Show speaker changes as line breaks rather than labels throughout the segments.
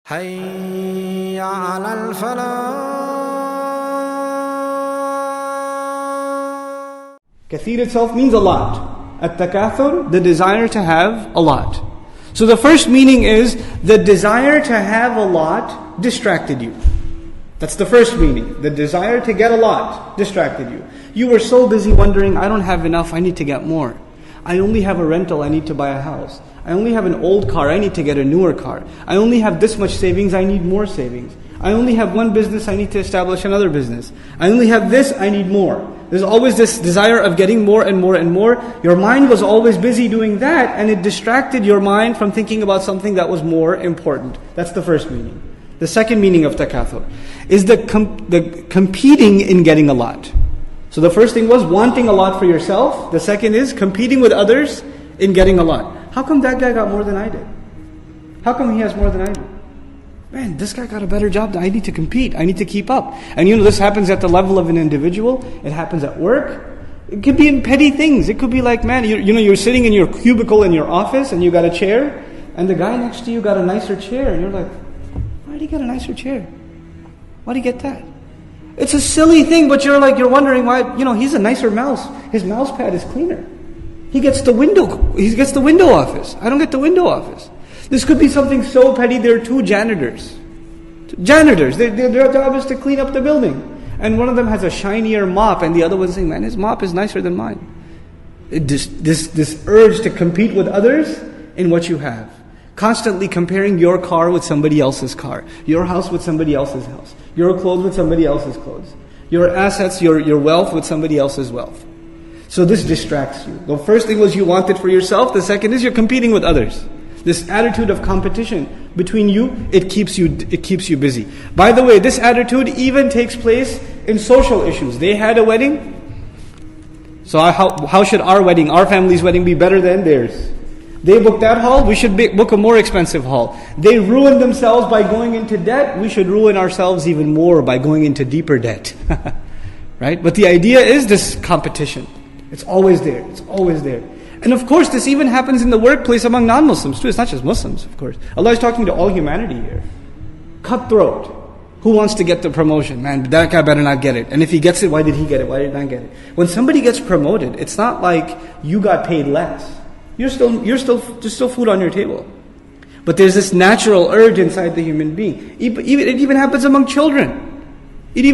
حي على الفلاح.
Kathir itself means a lot. At-takathur, the desire to have a lot. So the first meaning is the desire to have a lot distracted you. That's the first meaning. The desire to get a lot distracted you. You were so busy wondering, I don't have enough, I need to get more. I only have a rental, I need to buy a house. I only have an old car, I need to get a newer car. I only have this much savings, I need more savings. I only have one business, I need to establish another business. I only have this, I need more. There's always this desire of getting more and more and more. Your mind was always busy doing that, and it distracted your mind from thinking about something that was more important. That's the first meaning. The second meaning of takathur is the competing in getting a lot. So the first thing was wanting a lot for yourself. The second is competing with others in getting a lot. How come that guy got more than I did? How come he has more than I do? Man, this guy got a better job. I need to compete. I need to keep up. And this happens at the level of an individual. It happens at work. It could be in petty things. It could be like, man, you're sitting in your cubicle in your office and you got a chair, and the guy next to you got a nicer chair. And you're like, why did he get a nicer chair? Why did he get that? It's a silly thing, but you're wondering why, he's a nicer mouse. His mouse pad is cleaner. He gets the window office. I don't get the window office. This could be something so petty. There are two janitors. Their job is to clean up the building. And one of them has a shinier mop, and the other one's saying, man, his mop is nicer than mine. This urge to compete with others in what you have. Constantly comparing your car with somebody else's car. Your house with somebody else's house. Your clothes with somebody else's clothes. Your assets, your wealth with somebody else's wealth. So this distracts you. The first thing was you want it for yourself. The second is you're competing with others. This attitude of competition between you, it keeps you busy. By the way, this attitude even takes place in social issues. They had a wedding. So how should our wedding, our family's wedding, be better than theirs? They booked that hall, we should book a more expensive hall. They ruined themselves by going into debt, we should ruin ourselves even more by going into deeper debt. Right? But the idea is this competition. It's always there. It's always there. And of course, this even happens in the workplace among non-Muslims too. It's not just Muslims, of course. Allah is talking to all humanity here. Cutthroat. Who wants to get the promotion? Man, that guy better not get it. And if he gets it, why did he get it? Why did he not get it? When somebody gets promoted, it's not like you got paid less. There's still food on your table. But there's this natural urge inside the human being. It even happens among children. You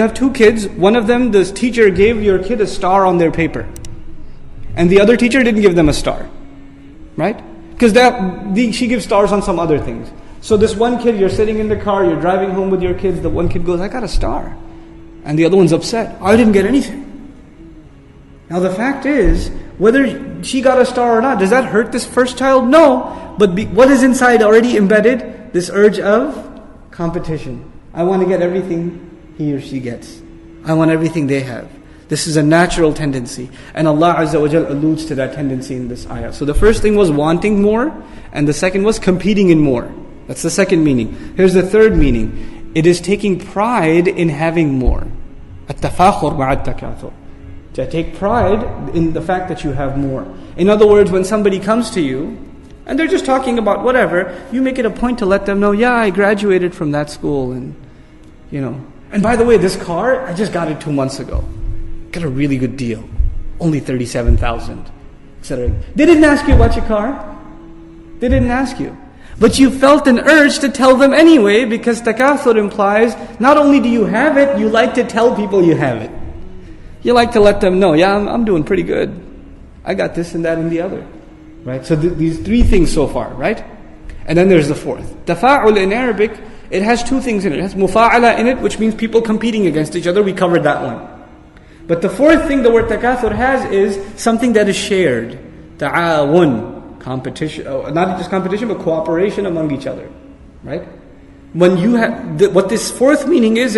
have two kids. One of them, the teacher gave your kid a star on their paper. And the other teacher didn't give them a star. Right? Because she gives stars on some other things. So this one kid, you're sitting in the car, you're driving home with your kids, the one kid goes, I got a star. And the other one's upset. I didn't get anything. Now the fact is, whether she got a star or not, does that hurt this first child? No. But what is inside already embedded? This urge of competition. I want to get everything he or she gets. I want everything they have. This is a natural tendency. And Allah Azza wa Jal alludes to that tendency in this ayah. So the first thing was wanting more, and the second was competing in more. That's the second meaning. Here's the third meaning. It is taking pride in having more. At-tafakhur ma'at-takathur. To take pride in the fact that you have more. In other words, when somebody comes to you, and they're just talking about whatever, you make it a point to let them know, yeah, I graduated from that school, and and by the way, this car, I just got it 2 months ago. Got a really good deal. Only 37,000, etc. They didn't ask you about your car. They didn't ask you. But you felt an urge to tell them anyway, because takathur implies, not only do you have it, you like to tell people you have it. You like to let them know, yeah, I'm doing pretty good. I got this and that and the other. Right? So these three things so far, right? And then there's the fourth. Tafa'ul in Arabic, it has two things in it. It has mufa'ala in it, which means people competing against each other. We covered that one. But the fourth thing the word takathur has is something that is shared. Ta'awun, competition, not just competition, but cooperation among each other. Right? When you have, what this fourth meaning is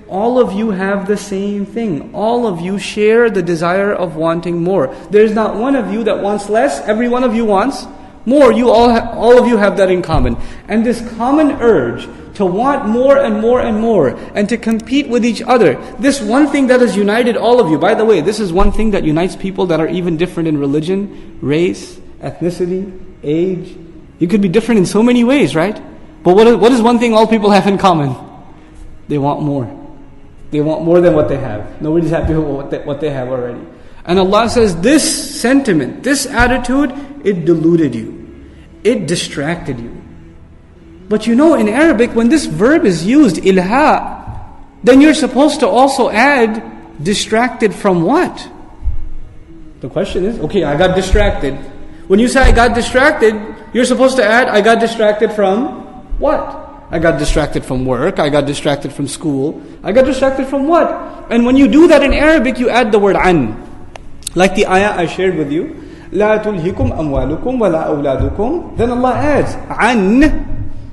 all of you have the same thing. All of you share the desire of wanting more. There's not one of you that wants less. Every one of you wants more. All of you have that in common. And this common urge to want more and more and more, and to compete with each other. This one thing that has united all of you. By the way, this is one thing that unites people that are even different in religion, race, ethnicity, age, You could be different in so many ways, right? But what is one thing all people have in common? They want more. They want more than what they have. Nobody's happy with what they have already. And Allah says this sentiment, this attitude, it deluded you. It distracted you. But you know, in Arabic, when this verb is used, ilha, then you're supposed to also add distracted from what? The question is, okay, I got distracted. When you say I got distracted, you're supposed to add, I got distracted from what? I got distracted from work, I got distracted from school, I got distracted from what? And when you do that in Arabic, you add the word an. Like the ayah I shared with you, لا تلهكم أموالكم ولا أولادكم. Then Allah adds, عن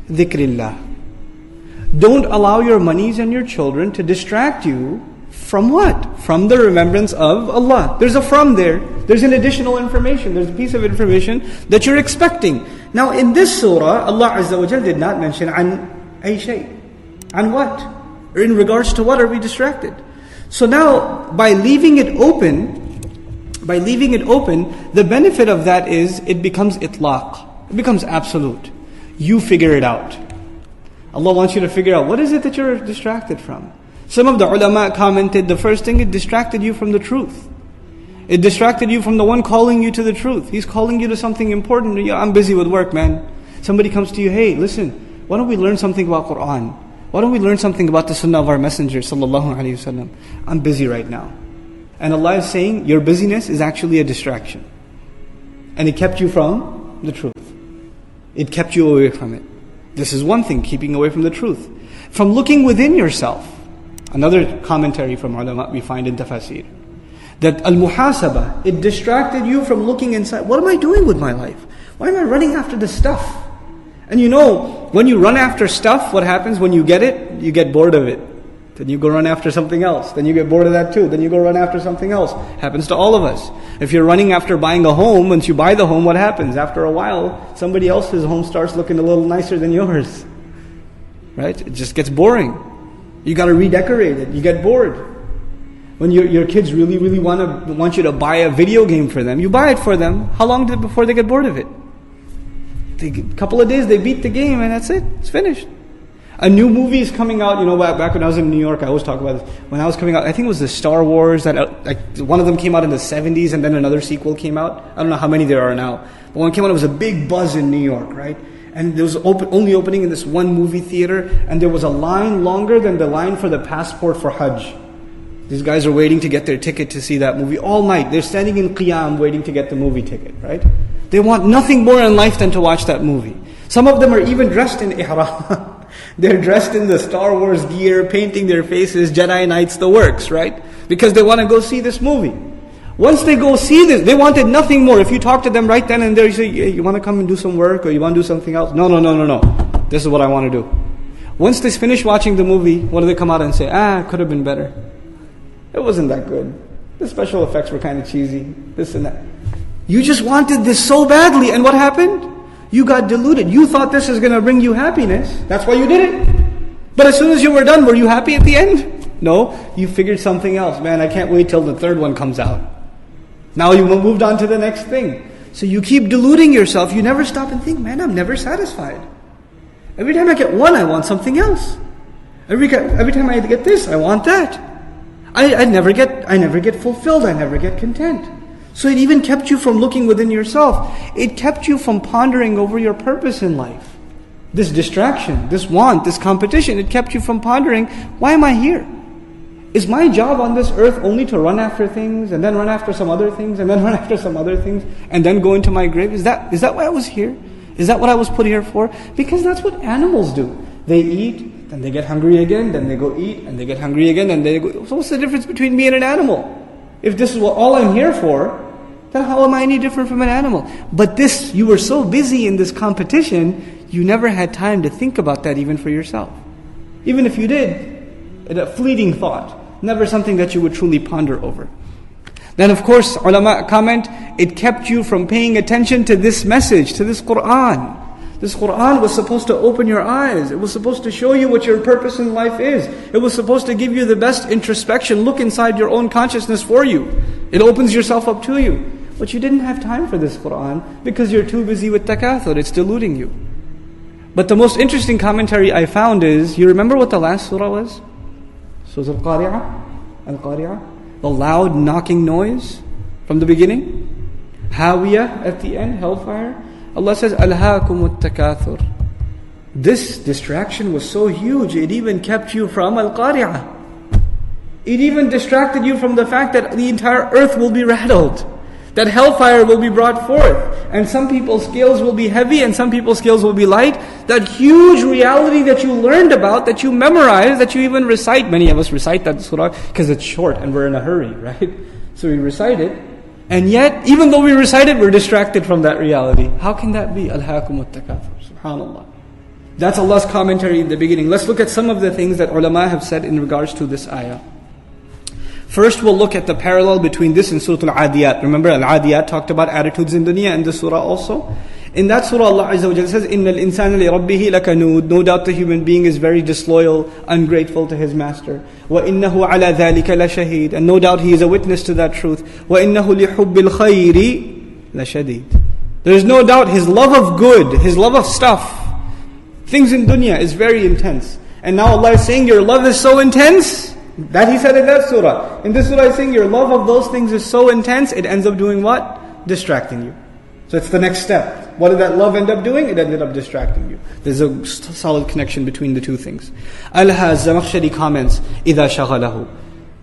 ذكر الله. Don't allow your monies and your children to distract you from what? From the remembrance of Allah. There's a from there. There's an additional information. There's a piece of information that you're expecting. Now in this surah, Allah Azza wa Jal did not mention an ay shay. An what? Or in regards to what are we distracted? So now, by leaving it open, the benefit of that is it becomes itlaq. It becomes absolute. You figure it out. Allah wants you to figure out, what is it that you're distracted from? Some of the ulama commented, the first thing, it distracted you from the truth. It distracted you from the one calling you to the truth. He's calling you to something important. Yeah, I'm busy with work, man. Somebody comes to you, hey, listen, why don't we learn something about Quran? Why don't we learn something about the sunnah of our messenger, sallallahu alayhi wasallam? I'm busy right now. And Allah is saying, your busyness is actually a distraction. And it kept you from the truth. It kept you away from it. This is one thing, keeping away from the truth. From looking within yourself. Another commentary from ulama we find in tafsir. That al-muhasaba, it distracted you from looking inside. What am I doing with my life? Why am I running after this stuff? And you know, when you run after stuff, what happens when you get it? You get bored of it. Then you go run after something else. Then you get bored of that too. Then you go run after something else. Happens to all of us. If you're running after buying a home, once you buy the home, what happens? After a while, somebody else's home starts looking a little nicer than yours. Right? It just gets boring. You got to redecorate it. You get bored. When your kids really want you to buy a video game for them, you buy it for them. How long before they get bored of it? A couple of days, they beat the game and that's it. It's finished. A new movie is coming out. You know, back when I was in New York, I always talk about this. When I was coming out, I think it was the Star Wars, that one of them came out in the 70s and then another sequel came out. I don't know how many there are now. But when it came out, it was a big buzz in New York, right? And there was only opening in this one movie theater, and there was a line longer than the line for the passport for Hajj. These guys are waiting to get their ticket to see that movie all night. They're standing in qiyam waiting to get the movie ticket, right? They want nothing more in life than to watch that movie. Some of them are even dressed in ihram. They're dressed in the Star Wars gear, painting their faces, Jedi Knights, the works, right? Because they want to go see this movie. Once they go see this, they wanted nothing more. If you talk to them right then and there, you say, hey, you want to come and do some work or you want to do something else? No. This is what I want to do. Once they finish watching the movie, what do they come out and say? Could have been better. It wasn't that good. The special effects were kind of cheesy. This and that. You just wanted this so badly, and what happened? You got deluded. You thought this is going to bring you happiness. That's why you did it. But as soon as you were done, were you happy at the end? No, you figured something else. Man, I can't wait till the third one comes out. Now you moved on to the next thing. So you keep deluding yourself. You never stop and think, man, I'm never satisfied. Every time I get one, I want something else. Every time I get this, I want that. I never get fulfilled. I never get content. So it even kept you from looking within yourself. It kept you from pondering over your purpose in life. This distraction, this want, this competition, it kept you from pondering, why am I here? Is my job on this earth only to run after things, and then run after some other things, and then run after some other things, and then go into my grave? Is that why I was here? Is that what I was put here for? Because that's what animals do. They eat, then they get hungry again, then they go eat, and they get hungry again, and they go. So what's the difference between me and an animal? If this is what all I'm here for, then how am I any different from an animal? But this, you were so busy in this competition, you never had time to think about that even for yourself. Even if you did, a fleeting thought, never something that you would truly ponder over. Then of course, ulama comment, it kept you from paying attention to this message, to this Qur'an. This Qur'an was supposed to open your eyes. It was supposed to show you what your purpose in life is. It was supposed to give you the best introspection, look inside your own consciousness for you. It opens yourself up to you. but you didn't have time for this Quran because you're too busy with takathur. It's deluding you. But the most interesting commentary I found is, you remember what the last surah was? Surah Al-Qari'ah? Al-Qari'ah? The loud knocking noise from the beginning. Hawiyah at the end, hellfire. Allah says, Alhaakumut takathur. This distraction was so huge, it even kept you from Al-Qari'ah. It even distracted you from the fact that the entire earth will be rattled. That hellfire will be brought forth. And some people's scales will be heavy and some people's scales will be light. That huge reality that you learned about, that you memorized, that you even recite. Many of us recite that surah because it's short and we're in a hurry, right? So we recite it. And yet, even though we recite it, we're distracted from that reality. How can that be? Alhaakumut takathur. Subhanallah. That's Allah's commentary in the beginning. Let's look at some of the things that ulama have said in regards to this ayah. First, we'll look at the parallel between this and Surah Al-Adiyat. Remember, Al-Adiyat talked about attitudes in dunya, and this surah also. In that surah, Allah Azza wa Jalla says, إِنَّ الْإِنسَانَ لِرَبِّهِ لَكَنُودٌ. No doubt the human being is very disloyal, ungrateful to his master. وَإِنَّهُ عَلَى ذَلِكَ لَشَهِيدٌ. And no doubt he is a witness to that truth. وَإِنَّهُ لِحُبِّ الْخَيْرِ لَشَدِيدٌ. There is no doubt his love of good, his love of stuff, things in dunya is very intense. And now Allah is saying, your love is so intense. That He said in that surah. In this surah He's saying your love of those things is so intense, it ends up doing what? Distracting you. So it's the next step. What did that love end up doing? It ended up distracting you. There's a solid connection between the two things. Al-Zamakhshari comments, إِذَا شَغَلَهُ.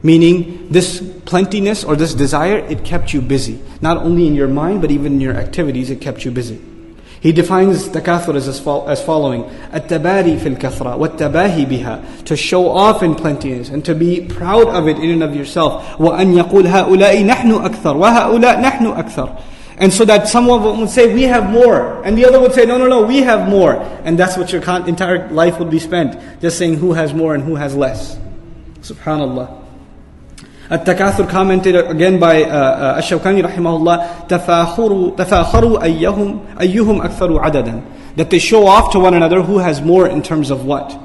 Meaning, this plentiness or this desire, it kept you busy. Not only in your mind, but even in your activities, it kept you busy. He defines takathur as following: التباري في الكثرة والتباهي بها, to show off in plentiness and to be proud of it in and of yourself. وأن يقول هؤلاء نحن أكثر وهؤلاء نحن أكثر. And so that someone would say, we have more, and the other would say, no, we have more. And that's what your entire life would be spent, just saying who has more and who has less. Subhanallah. At-Takathur commented again by Ash-Shawkani rahimahullah, تَفَاخَرُوا أَيُّهُمْ أَكْثَرُ عَدَدًا. That they show off to one another who has more in terms of what.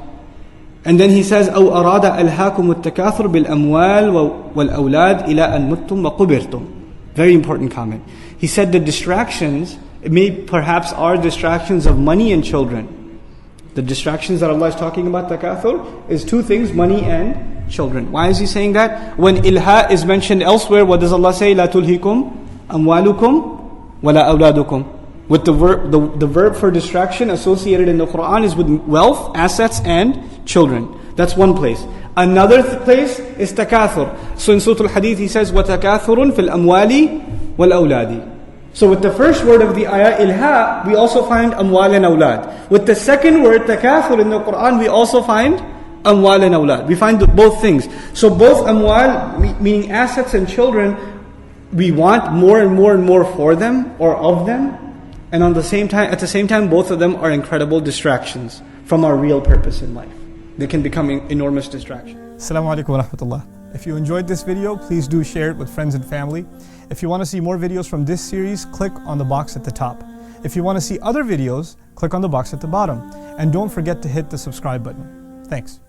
And then he says, أَوْ أَرَادَ أَلْهَاكُمُ التَّكَاثُرُ بِالْأَمْوَالِ وَالْأَوْلَادِ إِلَىٰ أَن مُتُّمْ وَقُبِرْتُمْ. Very important comment. He said the distractions, it may perhaps are distractions of money and children. The distractions that Allah is talking about, takathur, is two things, money and children. Why is He saying that? When ilha is mentioned elsewhere, what does Allah say? لا تلهكم أموالكم ولا أولادكم. With the verb for distraction associated in the Quran is with wealth, assets and children. That's one place. Another place is takathur. So in Surah Al-Hadith He says, وَتَكَاثُرٌ فِي الْأَمْوَالِ وَالْأَوْلَادِ. So with the first word of the ayah, ilha, we also find amwal and awlad. With the second word, takathur, in the Quran, we also find amwal and awlad. We find both things. So both amwal, meaning assets and children, we want more and more and more for them or of them. And at the same time, both of them are incredible distractions from our real purpose in life. They can become enormous distractions.
Assalamu alaikum wa rahmatullah. If you enjoyed this video, please do share it with friends and family. If you want to see more videos from this series, click on the box at the top. If you want to see other videos, click on the box at the bottom. And don't forget to hit the subscribe button. Thanks.